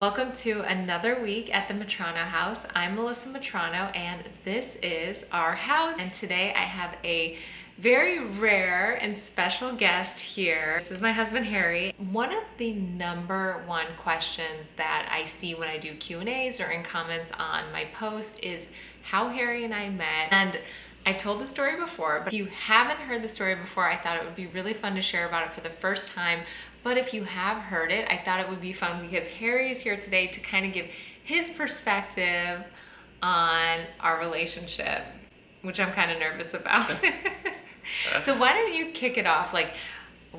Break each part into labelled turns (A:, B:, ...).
A: Welcome to another week at the Metrano house. I'm Melissa Metrano and this is our house. And today I have a very rare and special guest here. This is my husband, Harry. One of the number one questions that I see when I do Q&As or in comments on my post is how Harry and I met. And I've told the story before, but if you haven't heard the story before, I thought it would be really fun to share about it for the first time. But if you have heard it, I thought it would be fun because Harry is here today to kind of give his perspective on our relationship, which I'm kind of nervous about. So why don't you kick it off? Like,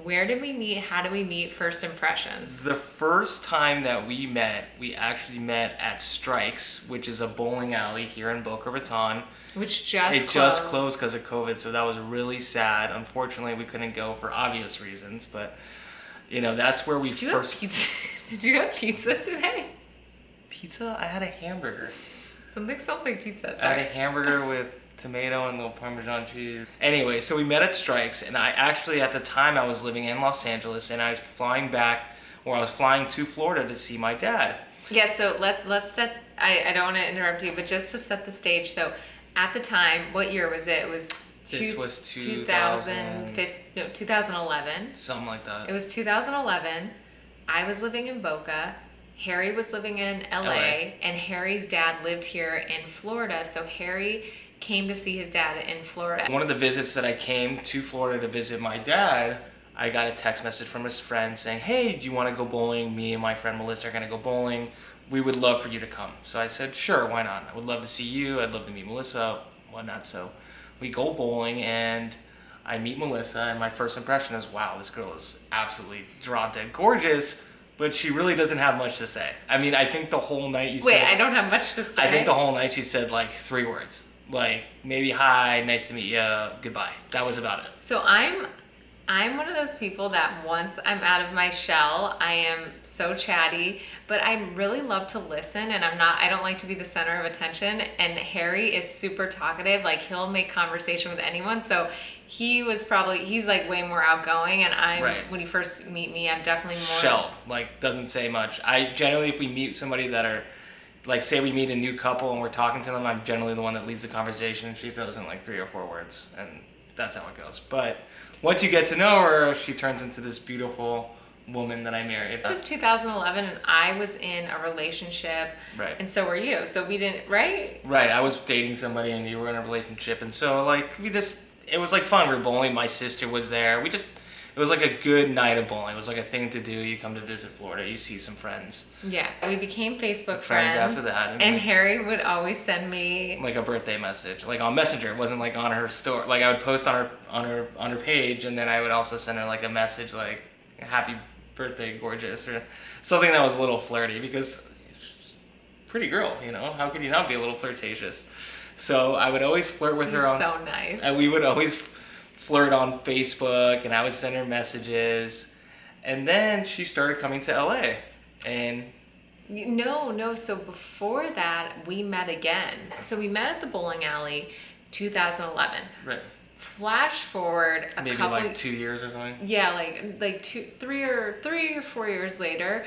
A: where did we meet? How did we meet? First impressions.
B: The first time that we actually met at Strikes, which is a bowling alley here in Boca Raton.
A: Which just
B: It just closed because of COVID, so that was really sad. Unfortunately, we couldn't go for obvious reasons, but that's where we
A: Did you
B: first.
A: have pizza? Did you have pizza today?
B: Pizza? I had a hamburger.
A: Something smells like pizza.
B: I
A: Sorry.
B: had a hamburger with tomato and little Parmesan cheese. Anyway, so we met at Strikes, and I actually, at the time, I was living in Los Angeles, and I was flying to Florida to see my dad.
A: Yeah, so let's set, I don't want to interrupt you, but just to set the stage. So at the time, what year was it? It was
B: This was
A: 2011.
B: Something like that.
A: It was 2011. I was living in Boca. Harry was living in LA, and Harry's dad lived here in Florida. So Harry came to see his dad in Florida.
B: One of the visits that I came to Florida to visit my dad, I got a text message from his friend saying, "Hey, do you want to go bowling? Me and my friend Melissa are going to go bowling. We would love for you to come." So I said, "Sure, why not? I would love to see you. I'd love to meet Melissa, whatnot." So we go bowling, and I meet Melissa, and my first impression is, wow, this girl is absolutely drop dead gorgeous, but she really doesn't have much to say. I mean, I think the whole night you
A: Wait,
B: said...
A: I don't have much to say.
B: I think the whole night she said like 3 words. Like, maybe hi, nice to meet you, goodbye. That was about it.
A: So I'm one of those people that once I'm out of my shell, I am so chatty, but I really love to listen, and I don't like to be the center of attention. And Harry is super talkative. Like, he'll make conversation with anyone. So he's like way more outgoing, and
B: Right.
A: when you first meet me, I'm definitely more
B: Shelled, like, doesn't say much. I generally, if we meet somebody that are, like, say we meet a new couple and we're talking to them, I'm generally the one that leads the conversation. She throws in like 3 or 4 words, and that's how it goes. But once you get to know her, she turns into this beautiful woman that I married.
A: This was 2011, and I was in a relationship,
B: Right.
A: and so were you. So we didn't, right?
B: Right, I was dating somebody and you were in a relationship, and so like it was like fun. We were bowling. My sister was there. It was like a good night of bowling. It was like a thing to do. You come to visit Florida, you see some friends.
A: Yeah, we became Facebook
B: Friends after that,
A: and Harry would always send me
B: Like a birthday message, like on Messenger. It wasn't like on her store. Like I would post on her page, and then I would also send her like a message like "Happy birthday, gorgeous," or something that was a little flirty because pretty girl, How could you not be a little flirtatious? So I would always flirt with her on.
A: So nice.
B: And we would always flirt on Facebook, and I would send her messages, and then she started coming to LA, and
A: No. So before that, we met again. So we met at the bowling alley, 2011.
B: right,
A: Flash forward a
B: maybe
A: couple.
B: like 2 years or something.
A: Yeah, like 3 or 4 years later,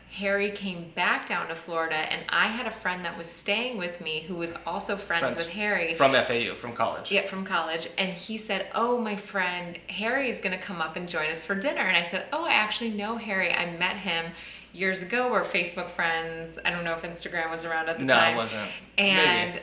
A: Harry came back down to Florida, and I had a friend that was staying with me who was also friends with Harry.
B: From FAU, from college.
A: Yeah, from college. And he said, "Oh, my friend Harry is going to come up and join us for dinner." And I said, "Oh, I actually know Harry. I met him years ago. We're Facebook friends." I don't know if Instagram was around at the time.
B: No, it wasn't.
A: And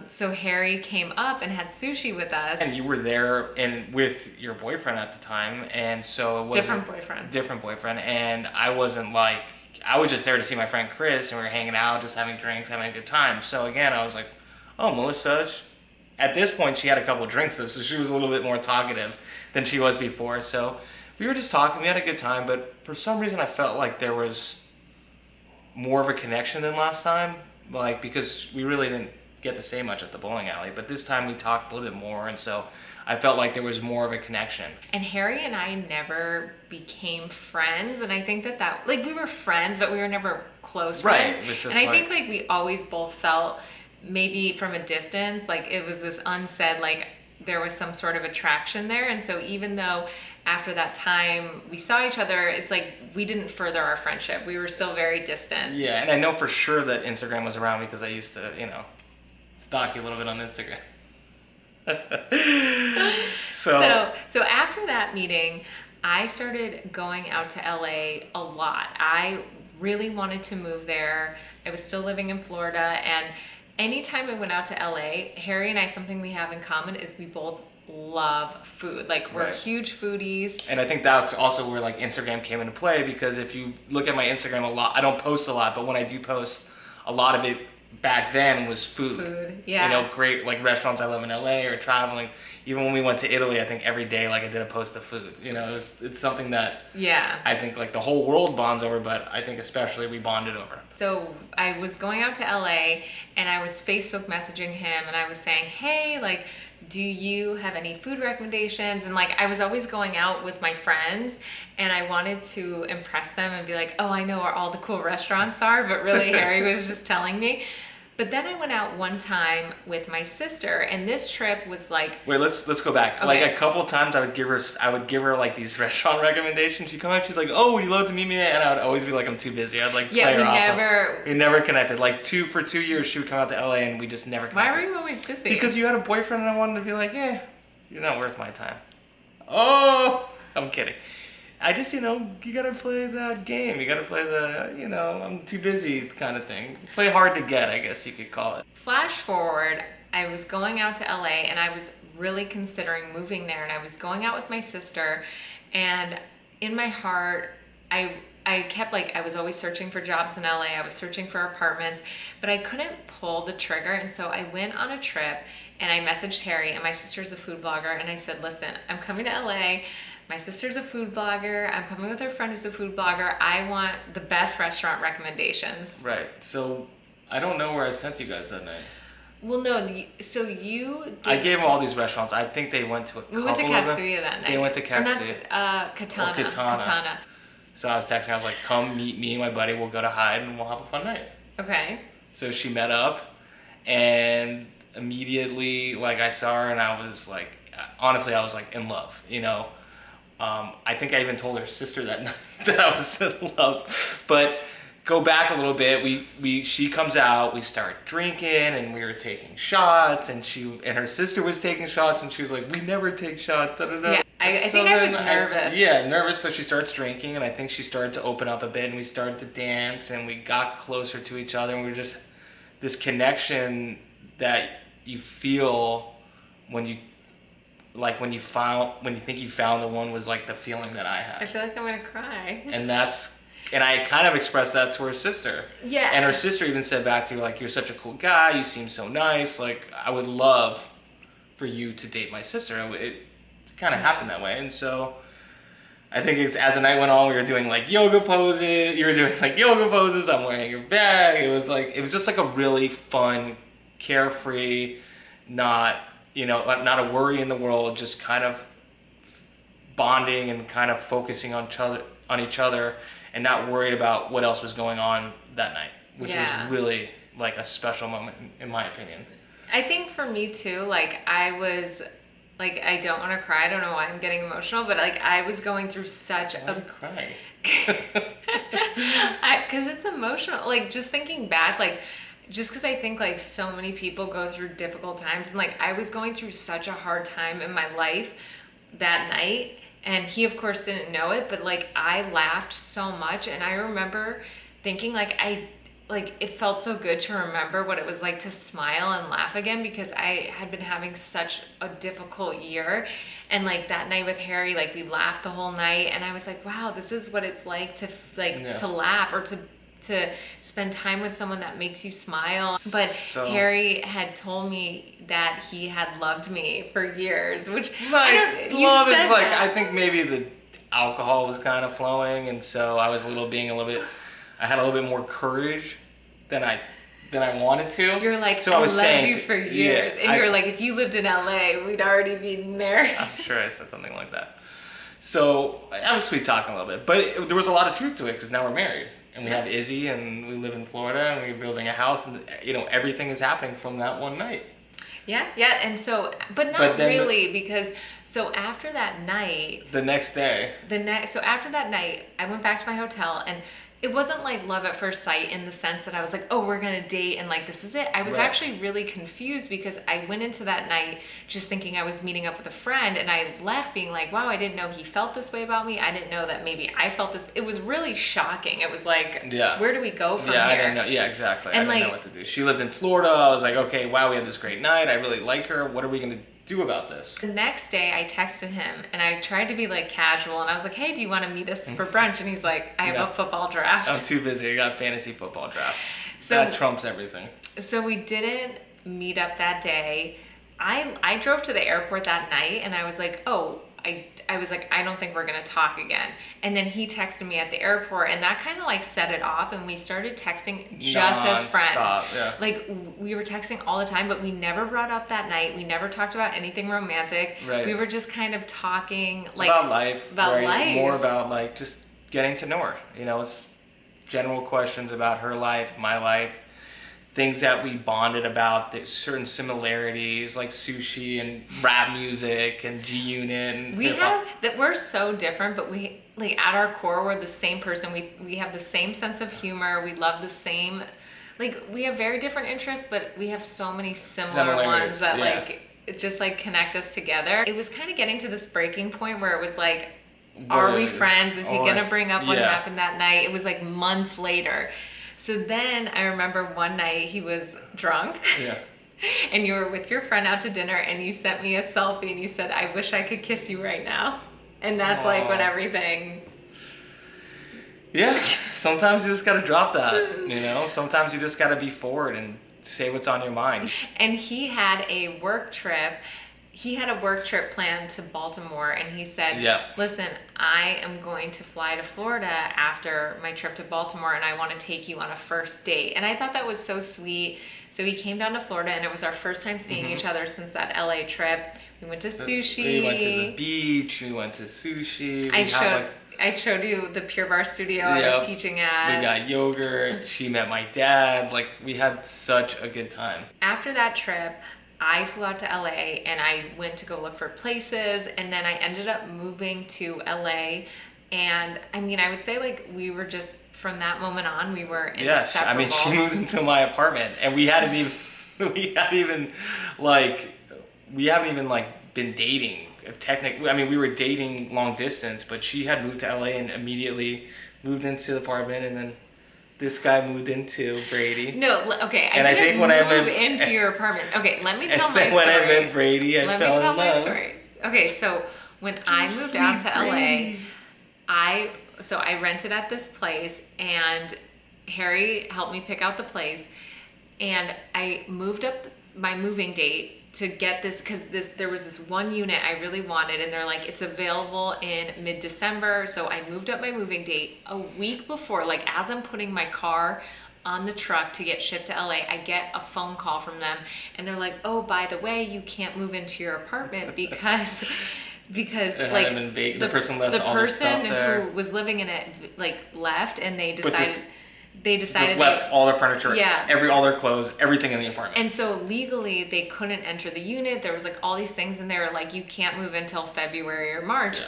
A: so Harry came up and had sushi with us.
B: And you were there and with your boyfriend at the time, and so it was different boyfriend. And I wasn't like, I was just there to see my friend Chris, and we were hanging out, just having drinks, having a good time. So again, I was like, oh, Melissa. At this point, she had a couple of drinks though, so she was a little bit more talkative than she was before. So we were just talking, we had a good time, but for some reason I felt like there was more of a connection than last time, like, because we really didn't get to say much at the bowling alley, but this time we talked a little bit more, and so I felt like there was more of a connection.
A: And Harry and I never became friends, and I think that like, we were friends, but we were never close friends.
B: Right, it was just
A: and I think like we always both felt, maybe from a distance, like it was this unsaid, like there was some sort of attraction there. And so even though after that time we saw each other, it's like we didn't further our friendship. We were still very distant.
B: Yeah, and I know for sure that Instagram was around because I used to, stalk you a little bit on Instagram.
A: So after that meeting, I started going out to LA a lot. I really wanted to move there. I was still living in Florida, and anytime I went out to LA, Harry and I, something we have in common is we both love food. Like, we're huge foodies.
B: And I think that's also where like Instagram came into play, because if you look at my Instagram a lot, I don't post a lot, but when I do post, a lot of it back then was food.
A: Yeah.
B: Great like restaurants I love in LA or traveling. Even when we went to Italy, I think every day like I did a post of food. It's something that I think like the whole world bonds over, but I think especially we bonded over.
A: So I was going out to LA and I was Facebook messaging him and I was saying, hey, like, do you have any food recommendations? And like, I was always going out with my friends and I wanted to impress them and be like, oh, I know where all the cool restaurants are, but really Harry was just telling me. But then I went out one time with my sister, and this trip was like...
B: Wait, let's go back. Okay. Like a couple of times I would give her like these restaurant recommendations. She'd come out, she's like, oh, would you love to meet me? And I would always be like, I'm too busy. I'd like play her off. We never connected. Like for 2 years she would come out to LA and we just never connected.
A: Why were you always busy?
B: Because you had a boyfriend and I wanted to be like, yeah, you're not worth my time. Oh, I'm kidding. I just, you gotta play that game. You gotta play the, I'm too busy kind of thing. Play hard to get, I guess you could call it.
A: Flash forward, I was going out to LA and I was really considering moving there, and I was going out with my sister, and in my heart, I kept I was always searching for jobs in LA. I was searching for apartments, but I couldn't pull the trigger. And so I went on a trip and I messaged Harry, and my sister's a food blogger. And I said, listen, I'm coming to LA. My sister's a food blogger. I'm coming with her friend who's a food blogger. I want the best restaurant recommendations.
B: Right. So I don't know where I sent you guys that night.
A: Well, no. So
B: I gave them all these restaurants. I think they went to a couple.
A: We went to Katsuya that night.
B: They went to Katsuya.
A: Katana.
B: Katana. So I was texting. I was like, come meet me and my buddy. We'll go to Hyde and we'll have a fun night. Okay. So she met up, and immediately, I saw her and I was like, honestly, I was like in love, I think I even told her sister that night that I was in love. But go back a little bit. She comes out. We start drinking, and we were taking shots. And her sister was taking shots, and she was like, "We never take shots." Da, da, da.
A: Yeah, I think I was nervous.
B: Nervous. So she starts drinking, and I think she started to open up a bit, and we started to dance, and we got closer to each other, and we were just this connection that you feel when you think you found the one, was like the feeling that I had.
A: I feel like I'm gonna cry.
B: And I kind of expressed that to her sister.
A: Yeah.
B: And her sister even said back to her, like, you're such a cool guy, you seem so nice, like, I would love for you to date my sister. It kind of happened that way. And so I think as the night went on, we were doing yoga poses. You were doing yoga poses. I'm wearing your bag. It was just like a really fun, carefree, not a worry in the world, just kind of bonding and kind of focusing on each other and not worried about what else was going on that night, which was really a special moment in my opinion.
A: I think for me too, I was I don't want to cry. I don't know why I'm getting emotional, but I was going through such
B: a cry.
A: Because it's emotional. Just thinking back, just because I think so many people go through difficult times, and I was going through such a hard time in my life that night, and he of course didn't know it, but I laughed so much, and I remember thinking it felt so good to remember what it was like to smile and laugh again, because I had been having such a difficult year, and that night with Harry, we laughed the whole night, and I was like, wow, this is what it's like to to laugh or to spend time with someone that makes you smile. But Harry had told me that he had loved me for years, which
B: love is I think maybe the alcohol was kind of flowing, and so I was I had a little bit more courage than I wanted to.
A: You're so I loved you for years, and you're if you lived in LA, we'd already be married.
B: I'm sure I said something like that. So I was sweet talking a little bit, but there was a lot of truth to it, because now we're married. And we have Izzy, and we live in Florida, and we're building a house, and everything is happening from that one night.
A: Yeah, and so, but not
B: But then
A: really, because so after that night,
B: the next day,
A: so after that night, I went back to my hotel, and it wasn't like love at first sight in the sense that I was like, oh, we're gonna date and like this is it. I was
B: Right.
A: actually really confused because I went into that night just thinking I was meeting up with a friend, and I left being like, wow, I didn't know he felt this way about me. I didn't know that maybe I felt this. It was really shocking. It was like, where do we go from here?
B: I didn't know. Yeah, exactly.
A: And
B: I didn't know what to do. She lived in Florida. I was like, okay, wow, we had this great night. I really like her. What are we gonna do about this?
A: The next day I texted him and I tried to be like casual, and I was like, hey, do you want to meet us for brunch? And he's like, I have a football draft.
B: I'm too busy. I got fantasy football draft.
A: So
B: that trumps everything.
A: So we didn't meet up that day. I drove to the airport that night, and I was like, oh, I was like, I don't think we're gonna talk again. And then he texted me at the airport, and that kind of like set it off, and we started texting just as friends.
B: Yeah.
A: Like we were texting all the time, but we never brought up that night. We never talked about anything romantic.
B: Right.
A: We were just kind of talking like
B: about life.
A: About life.
B: More about like just getting to know her. You know, it's general questions about her life, my life. Things that we bonded about, certain similarities like sushi and rap music and G-Unit. And
A: we have that we're so different, but we like at our core we're the same person. We have the same sense of humor. We love the same, like we have very different interests, but we have so many similar ones that like it just like connect us together. It was kind of getting to this breaking point where it was like, are we friends? Is he gonna bring up what happened that night? It was like months later. So then I remember one night he was drunk.
B: Yeah.
A: And you were with your friend out to dinner, and you sent me a selfie and you said, I wish I could kiss you right now. And that's like when everything...
B: Yeah, sometimes you just gotta drop that, you know? Sometimes you just gotta be forward and say what's on your mind.
A: And he had a work trip. He had a work trip planned to Baltimore, and he said, listen, I am going to fly to Florida after my trip to Baltimore, and I want to take you on a first date. And I thought that was so sweet. So he came down to Florida, and it was our first time seeing each other since that LA trip. We went to sushi.
B: We went to the beach. We went to sushi.
A: I showed you the Pure Barre studio I was teaching at.
B: We got yogurt. She met my dad. Like, we had such a good time.
A: After that trip, I flew out to LA and I went to go look for places, and then I ended up moving to LA. And I mean, I would say like we were just, from that moment on, we were inseparable.
B: Yes, I mean, she moved into my apartment, and we haven't even been dating. Technically, I mean, we were dating long distance, but she had moved to LA and immediately moved into the apartment, and then this guy moved into Brady.
A: No, okay, I didn't move into your apartment. Okay, let me tell my story.
B: When I met Brady, I fell in love. Let me tell my story.
A: Okay, so when I moved out to LA, I rented at this place, and Harry helped me pick out the place, and I moved up my moving date to get this, because there was this one unit I really wanted, and they're like, it's available in mid-December. So I moved up my moving date a week before. Like, as I'm putting my car on the truck to get shipped to LA, I get a phone call from them, and they're like, oh, by the way, you can't move into your apartment because like
B: the person left all their stuff there.
A: who was living in it like left, and they decided
B: just left all their furniture, all their clothes, everything in the apartment.
A: And so legally they couldn't enter the unit. There was like all these things in there, like you can't move until February or March.
B: Yeah.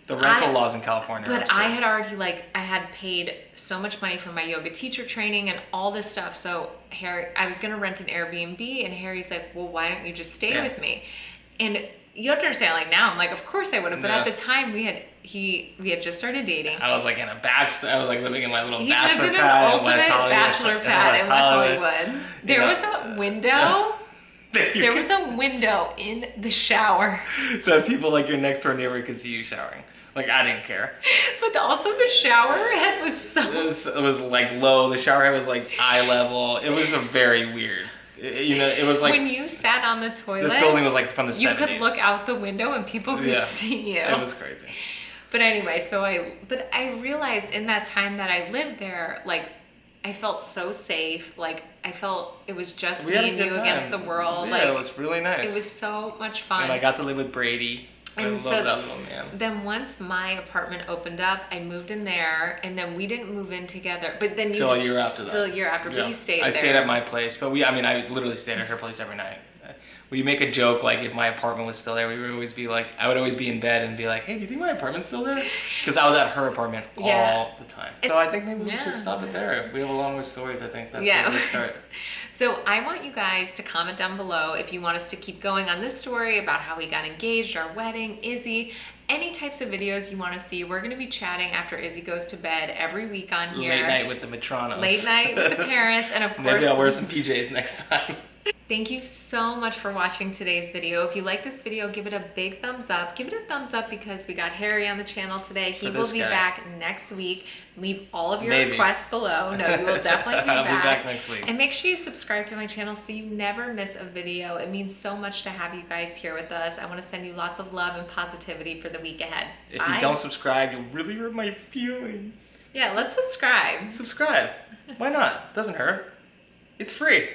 B: The rental laws in California.
A: But I had already I had paid so much money for my yoga teacher training and all this stuff. So I was gonna rent an Airbnb, and Harry's like, well, why don't you just stay with me? And you have to understand, like now I'm like, of course I would have, but at the time we had just started dating.
B: I was like in a bachelor. I was like living in my little
A: he
B: bachelor
A: lived in
B: pad
A: an ultimate bachelor pad in West Hollywood. There was a window. There was a window in the shower
B: that people like your next door neighbor could see you showering. Like, I didn't care.
A: But also the shower head was so...
B: It was like low. The shower head was like eye level. It was a very weird. It was like...
A: When you sat on the toilet...
B: This building was like from the 70s.
A: You could look out the window and people could see you.
B: It was crazy.
A: But anyway, but I realized in that time that I lived there, like, I felt so safe. Like, I felt it was just me and you against the world.
B: Yeah,
A: like,
B: it was really nice.
A: It was so much fun.
B: And I got to live with Brady. I love that little man.
A: Then once my apartment opened up, I moved in there, and then we didn't move in together. But then
B: till a year after that.
A: Till a year after, but you stayed there.
B: I stayed at my place, but I literally stayed at her place every night. we make a joke like if my apartment was still there, we would always be like, I would always be in bed and be like, hey, do you think my apartment's still there? Because I was at her apartment all the time. So I think maybe we should stop it there. We have a long list of stories. I think that's a good start.
A: So I want you guys to comment down below if you want us to keep going on this story about how we got engaged, our wedding, Izzy, any types of videos you want to see. We're going to be chatting after Izzy goes to bed every week on here.
B: Late night with the Metranos.
A: Late night with the parents, and of course...
B: Maybe I'll wear some PJs next time.
A: Thank you so much for watching today's video. If you like this video, give it a big thumbs up. Give it a thumbs up because we got Harry on the channel today. He will be back next week. Leave all of your requests below. No, you will definitely be back.
B: I'll be back next week.
A: And make sure you subscribe to my channel so you never miss a video. It means so much to have you guys here with us. I want to send you lots of love and positivity for the week ahead.
B: If you don't subscribe, you'll really hurt my feelings.
A: Yeah, let's subscribe.
B: Subscribe. Why not? Doesn't hurt. It's free.